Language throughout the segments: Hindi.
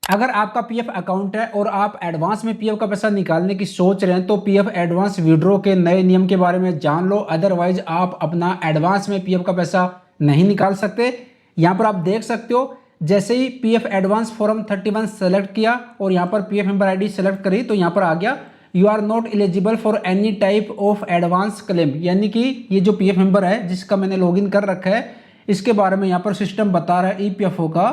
अगर आपका पीएफ अकाउंट है और आप एडवांस में पीएफ का पैसा निकालने की सोच रहे हैं तो पीएफ एडवांस विड्रॉ के नए नियम के बारे में जान लो, अदरवाइज आप अपना एडवांस में पीएफ का पैसा नहीं निकाल सकते। यहाँ पर आप देख सकते हो, जैसे ही पीएफ एडवांस फॉर्म 31 सेलेक्ट किया और यहाँ पर पीएफ मेंबर आईडी सेलेक्ट करी तो यहाँ पर आ गया you are not eligible for any type of advance claim, यानी कि ये जो पीएफ मेंबर है जिसका मैंने लॉगिन कर रखा है इसके बारे में यहाँ पर सिस्टम बता रहा है ईपीएफओ का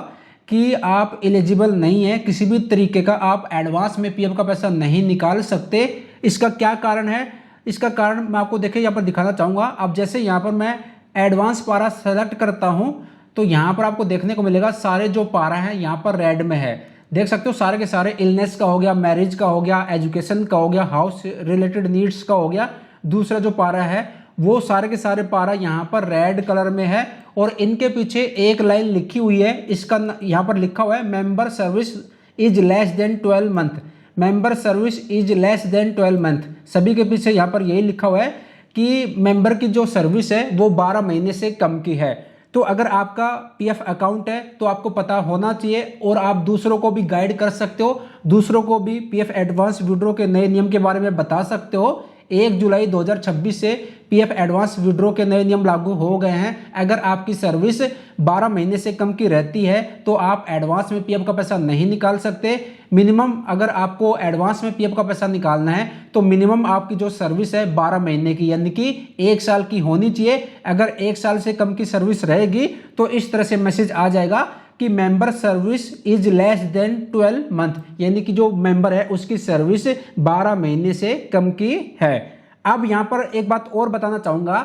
कि आप एलिजिबल नहीं है, किसी भी तरीके का आप एडवांस में पीएफ का पैसा नहीं निकाल सकते। इसका क्या कारण है? इसका कारण मैं आपको देखिए यहाँ पर दिखाना चाहूँगा। अब जैसे यहाँ पर मैं एडवांस पारा सेलेक्ट करता हूँ तो यहाँ पर आपको देखने को मिलेगा सारे जो पारा हैं यहाँ पर रेड में है, देख सकते हो सारे के सारे। इलनेस का हो गया, मैरिज का हो गया, एजुकेशन का हो गया, हाउस रिलेटेड नीड्स का हो गया। दूसरा जो पारा है वो सारे के सारे पारा यहाँ पर रेड कलर में है और इनके पीछे एक लाइन लिखी हुई है, इसका यहाँ पर लिखा हुआ है member service is less than 12 month. Member service is less than 12 month, सभी के पीछे यहाँ पर यही लिखा हुआ है कि मेंबर की जो सर्विस है वो 12 महीने से कम की है। तो अगर आपका पीएफ अकाउंट है तो आपको पता होना चाहिए और आप दूसरों को भी गाइड कर सकते हो, दूसरों को भी पीएफ एडवांस विड्रॉ के नए नियम के बारे में बता सकते हो। 1 जुलाई 2026 से पीएफ एडवांस विड्रॉ के नए नियम लागू हो गए हैं। अगर आपकी सर्विस 12 महीने से कम की रहती है तो आप एडवांस में पीएफ का पैसा नहीं निकाल सकते। मिनिमम अगर आपको एडवांस में पीएफ का पैसा निकालना है तो मिनिमम आपकी जो सर्विस है 12 महीने की यानी कि 1 साल की होनी चाहिए। अगर 1 साल से कम की सर्विस रहेगी तो इस तरह से मैसेज आ जाएगा कि member service is less than 12 month, यानी कि जो मेंबर है उसकी सर्विस 12 महीने से कम की है। अब यहाँ पर एक बात और बताना चाहूँगा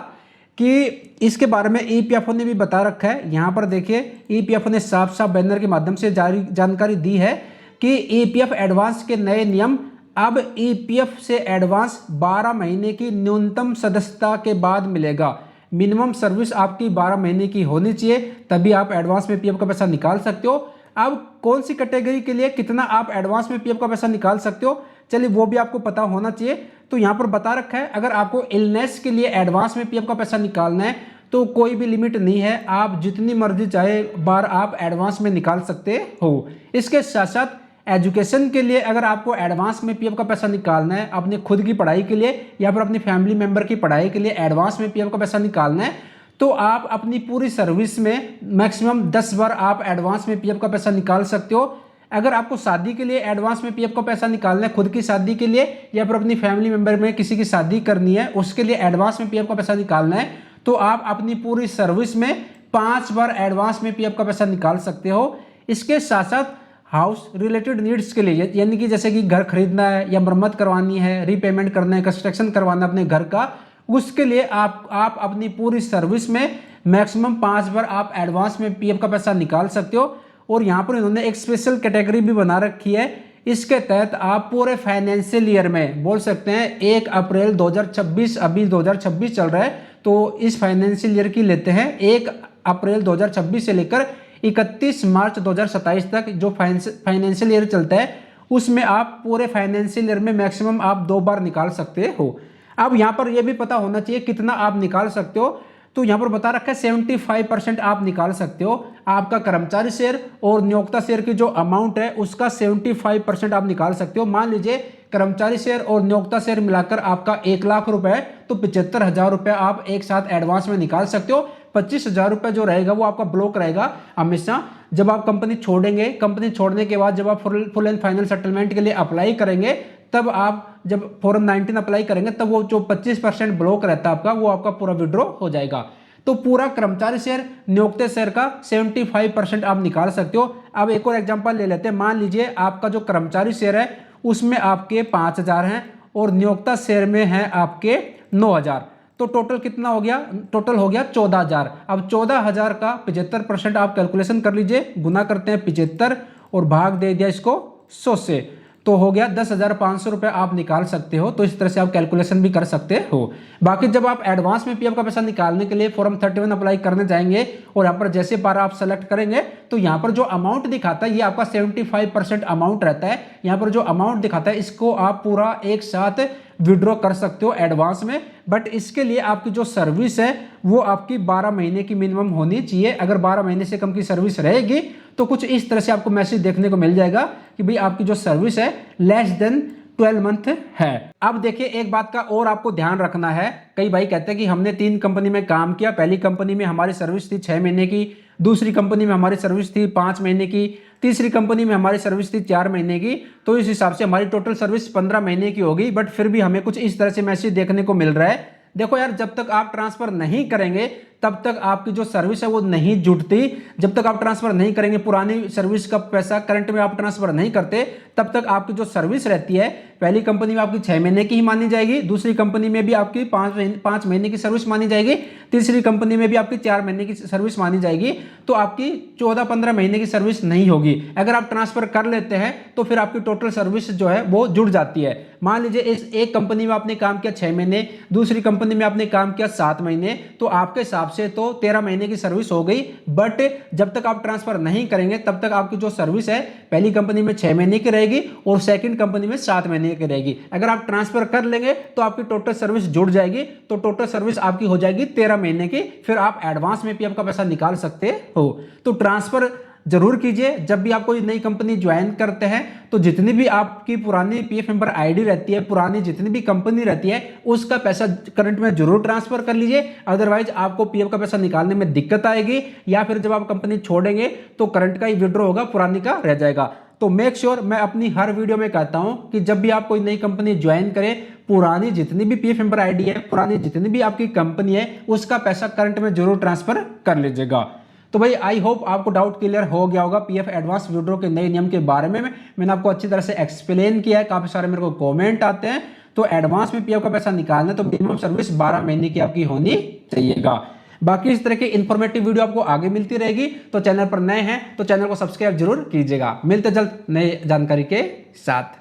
कि इसके बारे में ईपीएफओ ने भी बता रखा है। यहाँ पर देखिए ईपीएफओ ने साफ साफ बैनर के माध्यम से जारी जानकारी दी है कि ईपीएफ एडवांस के नए नियम अब ईपीएफ से एडवांस 12 महीने की न्यूनतम सदस्यता के बाद मिलेगा। मिनिमम सर्विस आपकी 12 महीने की होनी चाहिए तभी आप एडवांस में पीएफ का पैसा निकाल सकते हो। अब कौन सी कैटेगरी के लिए कितना आप एडवांस में पीएफ का पैसा निकाल सकते हो, चलिए वो भी आपको पता होना चाहिए। तो यहाँ पर बता रखा है अगर आपको इलनेस के लिए एडवांस में पीएफ का पैसा निकालना है तो कोई भी लिमिट नहीं है, आप जितनी मर्जी चाहे बार आप एडवांस में निकाल सकते हो। इसके साथ साथ एजुकेशन के लिए अगर आपको एडवांस में पीएफ का पैसा निकालना है, अपने खुद की पढ़ाई के लिए या फिर अपनी फैमिली मेंबर की पढ़ाई के लिए एडवांस में पीएफ का पैसा निकालना है तो आप अपनी पूरी सर्विस में मैक्सिमम 10 बार आप एडवांस में पीएफ का पैसा निकाल सकते हो। अगर आपको शादी के लिए एडवांस में पीएफ का पैसा निकालना है, खुद की शादी के लिए या फिर अपनी फैमिली मेंबर में किसी की शादी करनी है उसके लिए एडवांस में पीएफ का पैसा निकालना है तो आप अपनी पूरी सर्विस में 5 बार एडवांस में पीएफ का पैसा निकाल सकते हो। इसके साथ साथ हाउस रिलेटेड नीड्स के लिए यानी कि जैसे कि घर खरीदना है या मरम्मत करवानी है, रीपेमेंट करना है, कंस्ट्रक्शन करवाना अपने घर का, उसके लिए आप अपनी पूरी सर्विस में मैक्सिमम 5 बार आप एडवांस में पीएफ का पैसा निकाल सकते हो। और यहाँ पर इन्होंने एक स्पेशल कैटेगरी भी बना रखी है, इसके तहत आप पूरे फाइनेंशियल ईयर में बोल सकते हैं 1 अप्रैल 2026, अभी 2026 चल रहा है तो इस फाइनेंशियल ईयर की लेते हैं 1 अप्रैल 2026 से लेकर 31 मार्च 2027 तक जो फाइनेंशियल ईयर चलता है उसमें आप पूरे फाइनेंशियल ईयर में मैक्सिमम आप 2 बार निकाल सकते हो। अब यहाँ पर यह भी पता होना चाहिए कितना आप निकाल सकते हो, तो यहाँ पर बता रखा है 75% आप निकाल सकते हो। आपका कर्मचारी शेयर और नियोक्ता शेयर की जो अमाउंट है उसका 75% आप निकाल सकते हो। मान लीजिए कर्मचारी शेयर और नियोक्ता शेयर मिलाकर आपका 1 लाख रुपए है तो 75,000 रुपए आप एक साथ एडवांस में निकाल सकते हो। 25,000 रुपए जो रहेगा वो आपका ब्लॉक रहेगा हमेशा। जब आप कंपनी छोड़ेंगे, कंपनी छोड़ने के बाद जब आप फुल एंड फाइनल सेटलमेंट के लिए अप्लाई करेंगे तब आप जब फॉर्म 19 अप्लाई करेंगे तब वो जो 25% ब्लॉक रहता है आपका वो आपका पूरा विड्रॉ हो जाएगा। तो पूरा कर्मचारी शेयर नियोक्ता शेयर का 75% आप निकाल सकते हो। अब एक और एग्जांपल ले लेते हैं, मान लीजिए आपका जो कर्मचारी शेयर है उसमें आपके 5,000 हैं और नियोक्ता शेयर में है आपके 9,000, तो टोटल कितना हो गया? टोटल हो गया 14,000। अब 14,000 का 75% आप कैलकुलेशन कर लीजिए, गुना करते हैं 75 और भाग दे दिया इसको 100 से, तो हो गया 10,500 रुपए आप निकाल सकते हो। तो इस तरह से आप कैलकुलेशन भी कर सकते हो। बाकी जब आप एडवांस में पीएफ का पैसा निकालने के लिए फॉर्म 31 अप्लाई करने जाएंगे और यहाँ पर जैसे पारा आप सेलेक्ट करेंगे तो यहाँ पर जो अमाउंट दिखाता है ये आपका 75% अमाउंट रहता है। यहाँ पर जो अमाउंट दिखाता है इसको आप पूरा एक साथ विड्रॉ कर सकते हो एडवांस में। बट इसके लिए आपकी जो सर्विस है वो आपकी 12 महीने की मिनिमम होनी चाहिए। अगर 12 महीने से कम की सर्विस रहेगी तो कुछ इस तरह से आपको मैसेज देखने को मिल जाएगा कि भाई आपकी जो सर्विस है लेस देन 12 मंथ है। अब देखिए एक बात का और आपको ध्यान रखना है, कई भाई कहते हैं कि हमने 3 कंपनी में काम किया, पहली कंपनी में हमारी सर्विस थी 6 महीने की, दूसरी कंपनी में हमारी सर्विस थी 5 महीने की, तीसरी कंपनी में हमारी सर्विस थी 4 महीने की, तो इस हिसाब से हमारी टोटल सर्विस 15 महीने की होगी। बट फिर भी हमें कुछ इस तरह से मैसेज देखने को मिल रहा है। देखो यार, जब तक आप ट्रांसफर नहीं करेंगे तब तक आपकी जो सर्विस है वो नहीं जुटती। जब तक आप ट्रांसफर नहीं करेंगे, पुरानी सर्विस का पैसा करंट में आप ट्रांसफर नहीं करते, तब तक आपकी जो सर्विस रहती है पहली कंपनी में आपकी 6 महीने की ही मानी जाएगी, दूसरी कंपनी में भी आपकी 5 महीने की सर्विस मानी जाएगी, तीसरी कंपनी में भी आपकी 4 महीने की सर्विस मानी जाएगी। तो आपकी 14-15 महीने की सर्विस नहीं होगी। अगर आप ट्रांसफर कर लेते हैं तो फिर आपकी टोटल सर्विस जो है वो जुड़ जाती है। मान लीजिए इस एक कंपनी में आपने काम किया 6 महीने, दूसरी कंपनी में आपने काम किया 7 महीने, तो आपके हिसाब से तो 13 महीने की सर्विस हो गई। बट जब तक आप ट्रांसफर नहीं करेंगे तब तक आपकी जो सर्विस है पहली कंपनी में 6 महीने की रहेगी और सेकंड कंपनी में 7 महीने की रहेगी। अगर आप ट्रांसफर कर लेंगे तो आपकी टोटल सर्विस जुड़ जाएगी, तो टोटल सर्विस आपकी हो जाएगी 13 महीने की। फिर आप एडवांस में पीएफ का पैसा निकाल सकते हो। तो ट्रांसफर जरूर कीजिए जब भी आप कोई नई कंपनी ज्वाइन करते हैं। तो जितनी भी आपकी पुरानी पीएफ मेंबर आईडी रहती है, पुरानी जितनी भी कंपनी रहती है, उसका पैसा करंट में जरूर ट्रांसफर कर लीजिए। अदरवाइज आपको पीएफ का पैसा निकालने में दिक्कत आएगी, या फिर जब आप कंपनी छोड़ेंगे तो करंट का ही विड्रॉ होगा, पुरानी का रह जाएगा। तो मेक श्योर, मैं अपनी हर वीडियो में कहता हूं कि जब भी आप कोई नई कंपनी ज्वाइन करें, पुरानी जितनी भी पीएफ मेंबर आईडी है, पुरानी जितनी भी आपकी कंपनी है, उसका पैसा करंट में जरूर ट्रांसफर कर लीजिएगा। तो भाई आई होप आपको डाउट क्लियर हो गया होगा पीएफ एडवांस विड्रॉ के नए नियम के बारे में। मैंने आपको अच्छी तरह से एक्सप्लेन किया है, काफी सारे मेरे को कमेंट आते हैं। तो एडवांस में पीएफ का पैसा निकालना तो मिनिमम सर्विस 12 महीने की आपकी होनी चाहिएगा। बाकी इस तरह की इंफॉर्मेटिव वीडियो आपको आगे मिलती रहेगी। तो चैनल पर नए हैं तो चैनल को सब्सक्राइब जरूर कीजिएगा। मिलते जल्द नई जानकारी के साथ।